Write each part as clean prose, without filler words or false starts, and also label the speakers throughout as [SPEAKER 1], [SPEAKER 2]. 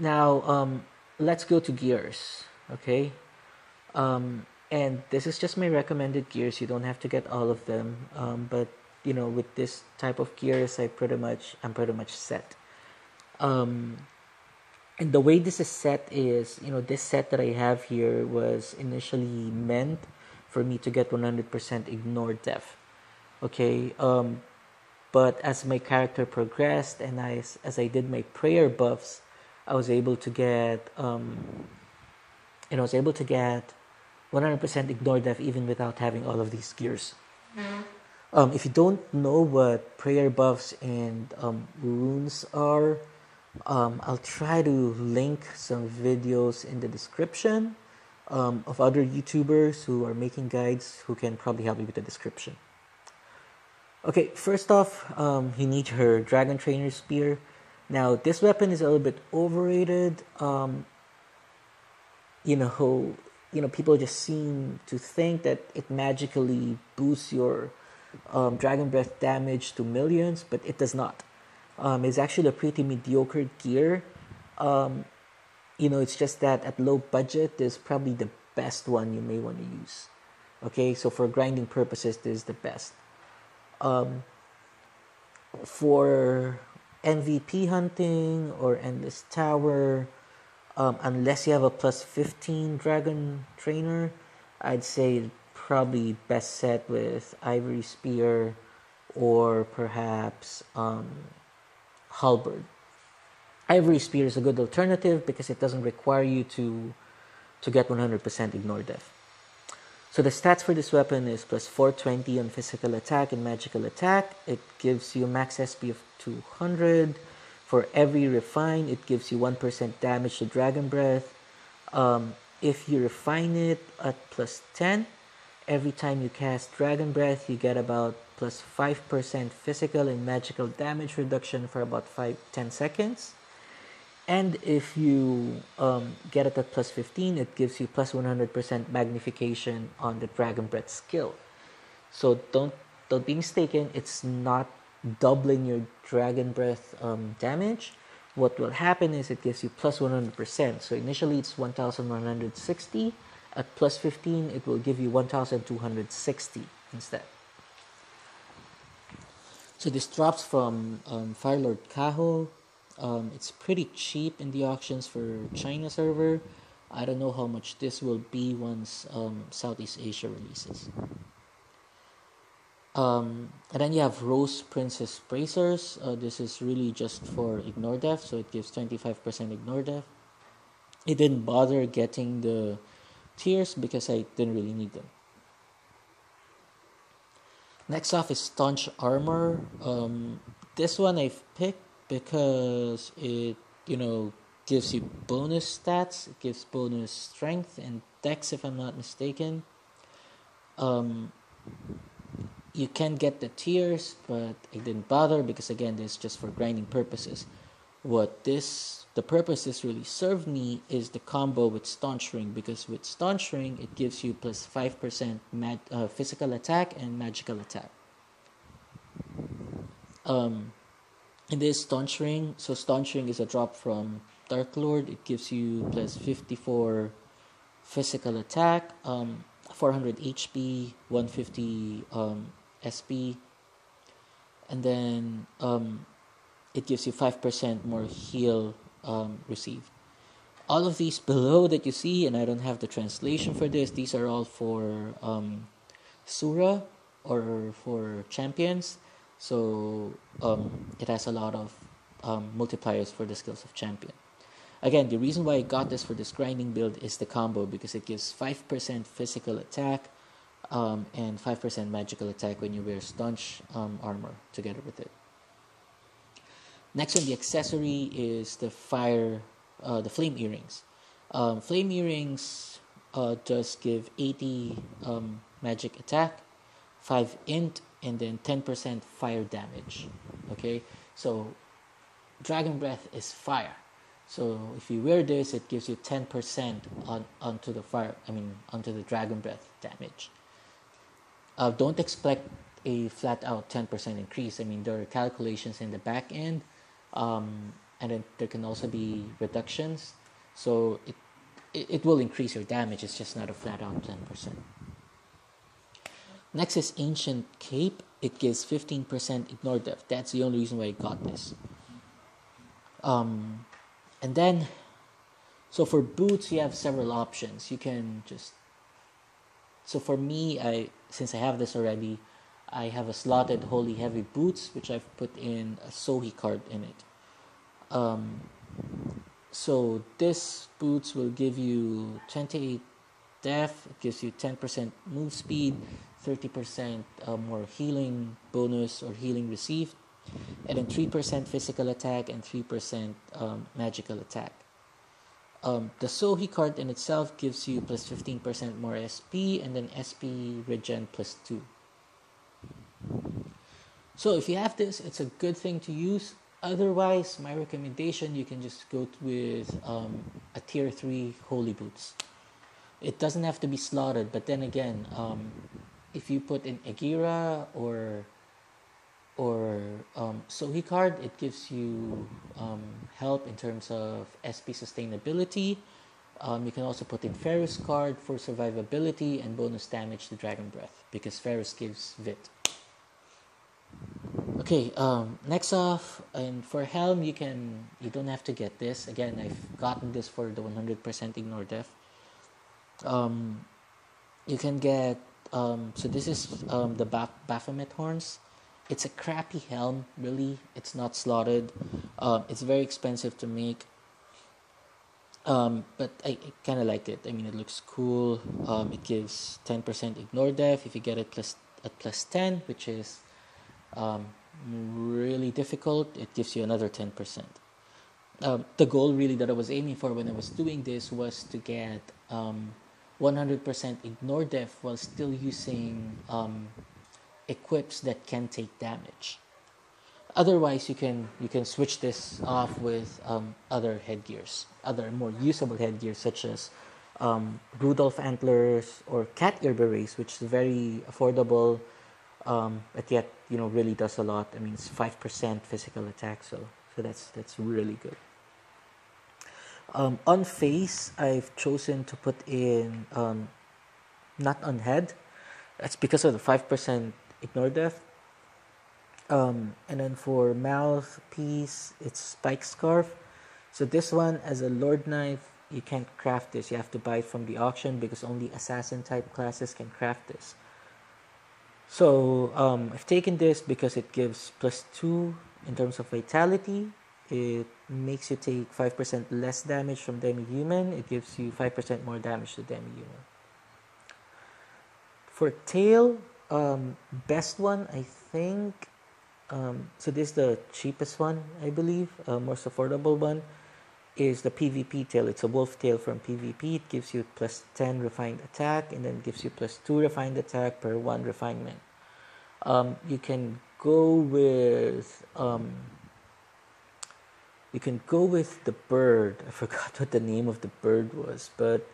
[SPEAKER 1] Now, let's go to gears, okay? And this is just my recommended gears. You don't have to get all of them, but with this type of gears, I'm pretty much set. And the way this is set is, this set that I have here was initially meant for me to get 100% ignore death. Okay, but as my character progressed and as I did my prayer buffs, I was able to get 100% ignore death even without having all of these gears. If you don't know what prayer buffs and runes are, I'll try to link some videos in the description of other YouTubers who are making guides who can probably help you with the description. Okay, first off, you need her Dragon Trainer Spear. Now, this weapon is a little bit overrated. People just seem to think that it magically boosts your DragonBreath damage to millions, but it does not. It's actually a pretty mediocre gear. It's just that at low budget, this is probably the best one you may want to use. Okay, so for grinding purposes, this is the best. For MVP hunting or Endless Tower, unless you have a plus 15 Dragon Trainer, I'd say probably best set with Ivory Spear or perhaps Halberd. Ivory Spear is a good alternative because it doesn't require you to get 100% ignore death. So the stats for this weapon is plus 420 on physical attack and magical attack. It gives you max SP of 200. For every refine, it gives you 1% damage to Dragon Breath. If you refine it at plus 10, every time you cast Dragon Breath, you get about plus 5% physical and magical damage reduction for about 10 seconds. And if you get it at plus 15, it gives you plus 100% magnification on the Dragon Breath skill. So don't be mistaken, it's not doubling your Dragon Breath damage. What will happen is it gives you plus 100%. So initially it's 1160. At plus 15, it will give you 1260 instead. So this drops from Firelord Kaho. It's pretty cheap in the auctions for China server. I don't know how much this will be once Southeast Asia releases. And then you have Rose Princess Bracers. This is really just for ignore death, so it gives 25% ignore death. I didn't bother getting the tiers because I didn't really need them. Next off is Staunch Armor. This one I've picked because it, gives you bonus stats. It gives bonus strength and dex, if I'm not mistaken. You can get the tiers, but I didn't bother because, again, this is just for grinding purposes. The purpose this really served me is the combo with Staunch Ring, because with Staunch Ring, it gives you plus 5% physical attack and magical attack. And this Staunch Ring, so Staunch Ring is a drop from Dark Lord. It gives you plus 54 physical attack, 400 HP, 150 SP, and then it gives you 5% more heal received. All of these below that you see, and I don't have the translation for this, these are all for Sura or for champions. So it has a lot of multipliers for the skills of champion. Again, the reason why I got this for this grinding build is the combo, because it gives 5% physical attack and 5% magical attack when you wear Staunch armor together with it. Next on the accessory is the flame earrings. Flame earrings does give 80 magic attack, 5 int, and then 10% fire damage. Okay, so Dragon Breath is fire. So if you wear this, it gives you 10% onto the Dragon Breath damage. Don't expect a flat out 10% increase. There are calculations in the back end. and then there can also be reductions. So it will increase your damage. It's just not a flat out 10%. Next is Ancient Cape. It gives 15% ignore death. That's the only reason why I got this. And then, so for boots, you have several options. You can just, so for me, since I have this already, I have a slotted Holy Heavy Boots, which I've put in a Sohi card in it. So this boots will give you 28 def, it gives you 10% move speed, 30% more healing bonus or healing received, and then 3% physical attack and 3% magical attack. The Sohi card in itself gives you plus 15% more SP and then SP regen plus 2. So if you have this, it's a good thing to use. Otherwise, my recommendation, you can just go with a tier 3 Holy Boots. It doesn't have to be slotted, but then again, if you put in Agira or Sohi card, it gives you help in terms of SP sustainability. You can also put in Ferrous card for survivability and bonus damage to DragonBreath, because Ferrous gives Vit. Okay, next off, and for Helm, you don't have to get this. Again, I've gotten this for the 100% ignore death. You can get, so this is the Baphomet horns. It's a crappy helm, really. It's not slotted. It's very expensive to make. But I kind of like it. I mean, it looks cool. It gives 10% ignore death if you get it at plus 10, which is really difficult. It gives you another 10%. The goal really that I was aiming for when I was doing this was to get 100% ignore death while still using equips that can take damage. Otherwise, you can switch this off with other headgears, other more usable headgear such as Rudolph antlers or cat ear berets, which is very affordable, but yet really does a lot. I mean, it's 5% physical attack, so that's really good. On face, I've chosen to put in not on head. That's because of the 5% ignore death. And then for mouthpiece, it's spike scarf. So this one, as a Lord Knife, you can't craft this. You have to buy it from the auction because only assassin type classes can craft this. So I've taken this because it gives plus 2 in terms of vitality. It makes you take 5% less damage from demi-human. It gives you 5% more damage to demi-human. For tail, best one, I think, so this is the cheapest one, I believe, most affordable one, is the PvP tail. It's a wolf tail from PvP. It gives you plus 10 refined attack and then gives you plus 2 refined attack per 1 refinement. You can go with the bird. I forgot what the name of the bird was, but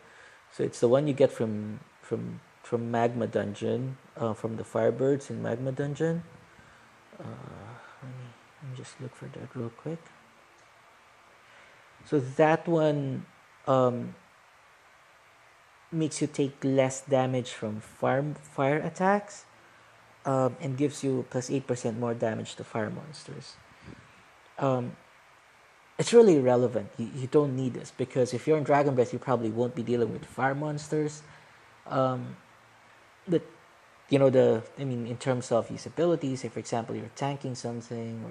[SPEAKER 1] so it's the one you get from Magma Dungeon, from the Firebirds in Magma Dungeon. Let me just look for that real quick. So that one makes you take less damage from fire attacks, and gives you plus 8% more damage to fire monsters. It's really irrelevant. You don't need this because if you're in DragonBreath, you probably won't be dealing with fire monsters. But in terms of usability, say for example you're tanking something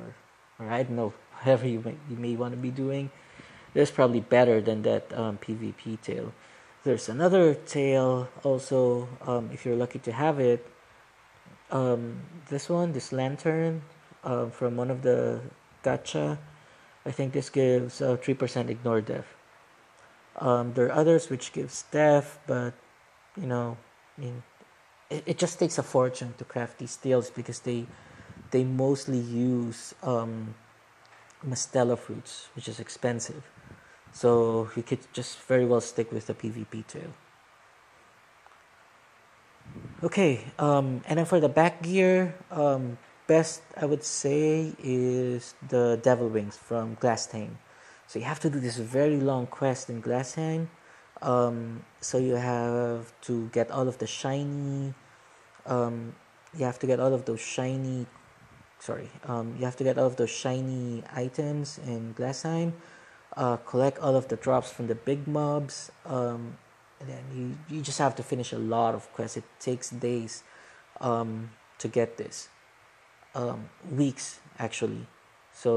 [SPEAKER 1] or I don't know, whatever you may want to be doing, there's probably better than that PvP tail. There's another tail also, if you're lucky to have it. This lantern from one of the gacha, I think this gives 3% ignore death. There are others which gives death, but it just takes a fortune to craft these tails because they mostly use Mastella fruits, which is expensive. So you could just very well stick with the PvP tail. Okay, and then for the back gear, best, I would say, is the Devil Wings from Glasshang. So you have to do this very long quest in Glasshang. So you have to get all of the shiny. You have to get all of those shiny. You have to get all of those shiny items in Glasshang. Collect all of the drops from the big mobs. And then you just have to finish a lot of quests. It takes days to get this. Weeks actually. So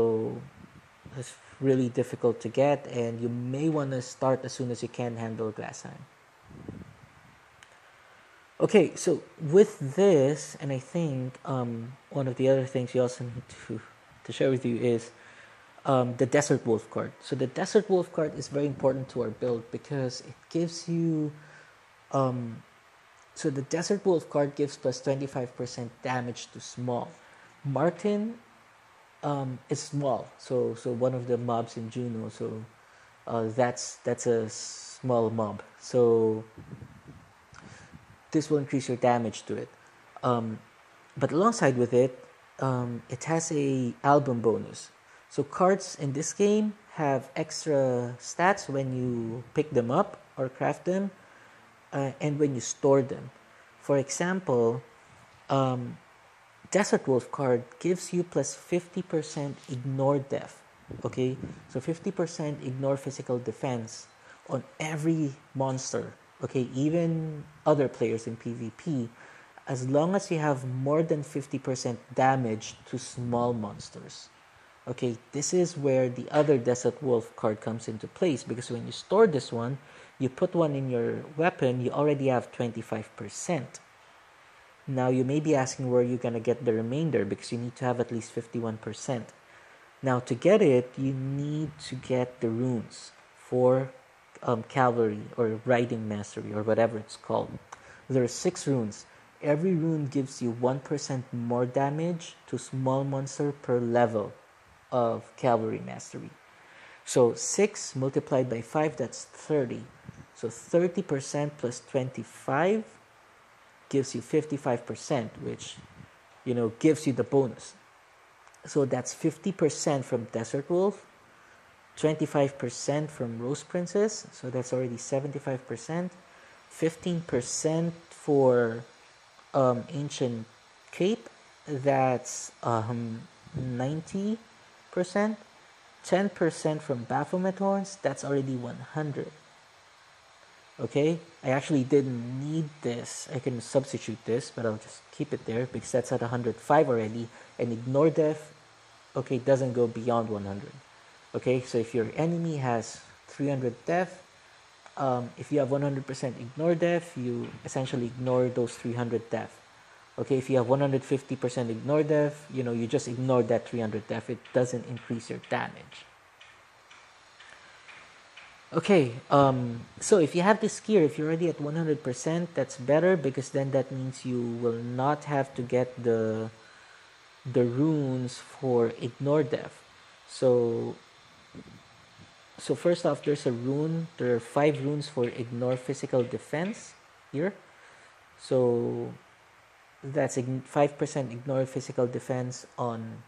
[SPEAKER 1] it's really difficult to get, and you may want to start as soon as you can handle Glasshang. Okay, so with this, and I think one of the other things you also need to share with you is the Desert Wolf card. So the Desert Wolf card is very important to our build because it gives you so the Desert Wolf card gives plus 25% damage to small. Martin is small, so one of the mobs in Juno, so that's a small mob. So this will increase your damage to it. But alongside with it, it has a album bonus. So cards in this game have extra stats when you pick them up or craft them, and when you store them. For example, Desert Wolf card gives you plus 50% ignore death. Okay, so 50% ignore physical defense on every monster. Okay, even other players in PvP, as long as you have more than 50% damage to small monsters. Okay, this is where the other Desert Wolf card comes into place, because when you store this one, you put one in your weapon, you already have 25%. Now you may be asking where you're going to get the remainder, because you need to have at least 51%. Now to get it, you need to get the runes for cavalry or riding mastery or whatever it's called. There are 6 runes. Every rune gives you 1% more damage to small monster per level of cavalry mastery. So 6 multiplied by 5, that's 30. So 30% plus 25 gives you 55%, which gives you the bonus. So that's 50% from Desert Wolf, 25% from Rose Princess, so that's already 75%, 15% for Ancient Cape, that's 90%, 10% from Baphomet Horns, that's already 100. Okay, I actually didn't need this. I can substitute this, but I'll just keep it there because that's at 105 already. And Ignore Death, okay, doesn't go beyond 100. Okay, so if your enemy has 300 death, if you have 100% Ignore Death, you essentially ignore those 300 death. Okay, if you have 150% Ignore Death, you just ignore that 300 death. It doesn't increase your damage. Okay, so if you have this gear, if you're already at 100%, that's better, because then that means you will not have to get the runes for Ignore Death. So first off, there's a rune. There are 5 runes for Ignore Physical Defense here. So that's 5% Ignore Physical Defense on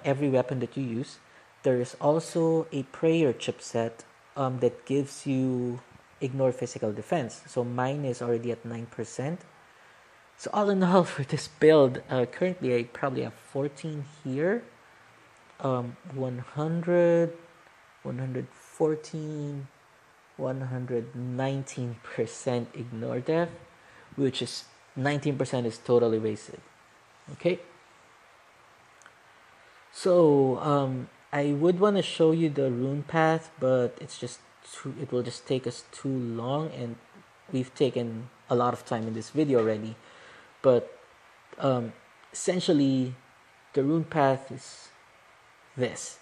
[SPEAKER 1] every weapon that you use. There is also a prayer chipset that gives you Ignore Physical Defense. So mine is already at 9%. So all in all, for this build, currently I probably have 14 here, 100, 114, 119% Ignore Death, which is 19% is totally wasted. Okay. So I would want to show you the rune path, but it will just take us too long, and we've taken a lot of time in this video already. But essentially, the rune path is this.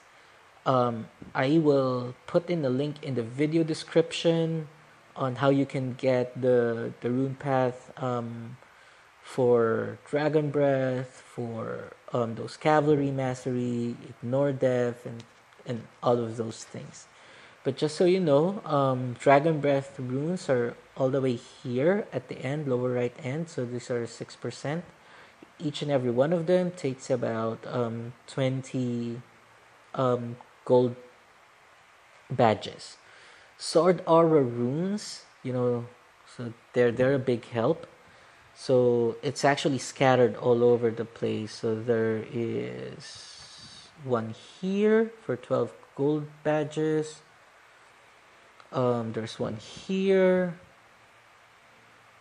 [SPEAKER 1] I will put in a link in the video description on how you can get the rune path for DragonBreath, for those cavalry mastery, Ignore Death, and all of those things. But just so you know, DragonBreath runes are all the way here at the end, lower right end. So these are 6%. each and every one of them takes about 20 gold badges. Sword aura runes, so they're a big help. So it's actually scattered all over the place. So there is one here for 12 gold badges. There's one here.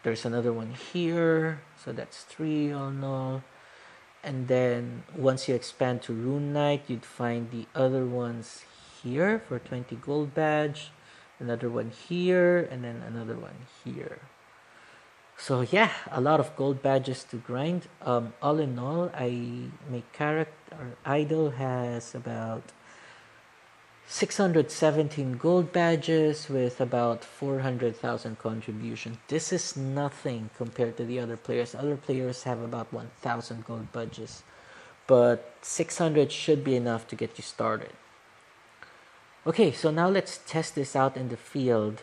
[SPEAKER 1] There's another one here. So that's 3 all in all. And then once you expand to RuneKnight, you'd find the other ones here for 20 gold badge. Another one here, and then another one here. So yeah, a lot of gold badges to grind. All in all, my character idol has about 617 gold badges with about 400,000 contribution. This is nothing compared to the other players. Other players have about 1,000 gold badges, but 600 should be enough to get you started. Okay, so now let's test this out in the field.